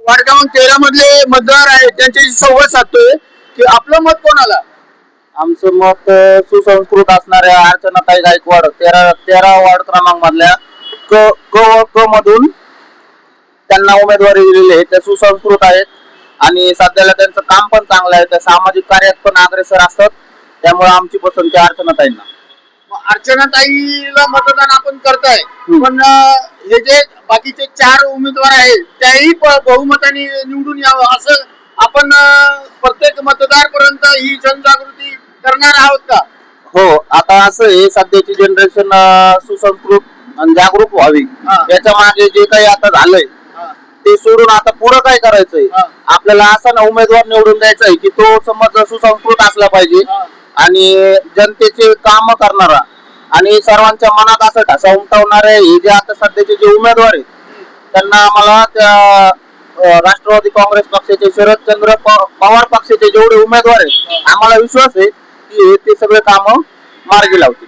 वाडगाव 13 मधले मतदार आहेत त्यांच्याशी संवाद साधतोय की आपलं मत कोणाला. आमचं मत सुसंस्कृत असणाऱ्या अर्चनाताई गायकवाड 13 वार्ड क्रमांक मधल्या क क व क मधून त्यांना उमेदवारी दिलेली आहे. त्या सुसंस्कृत आहेत आणि सध्याला त्यांचं काम पण चांगलं आहे. त्या सामाजिक कार्यात पण अग्रेसर असतात. त्यामुळे आमची पसंती अर्चनाताईंना. अर्चनाताईला मतदान आपण करताय पण हे जे बाकीचे 4 उमेदवार आहेत त्याही बहुमताने निवडून यावं असं आपण प्रत्येक मतदार पर्यंत ही जनजागृती करणार आहोत का. हो, आता असं आहे सध्याची जनरेशन सुसंस्कृत आणि जागरूक व्हावी याच्या मागे जे काही आता झालंय ते सोडून आता पुढे काय करायचंय. आपल्याला असा ना उमेदवार निवडून द्यायचा आहे की तो समज सुसंस्कृत असला पाहिजे आणि जनतेचे काम करणारा आणि सर्वांच्या मनात असं ठसा उमटवणारे हे जे आता सध्याचे जे उमेदवार आहेत त्यांना आम्हाला त्या राष्ट्रवादी काँग्रेस पक्षाचे शरदचंद्र पवार पक्षाचे जेवढे उमेदवार आहेत आम्हाला विश्वास आहे की ते सगळे काम मार्गी लावतील.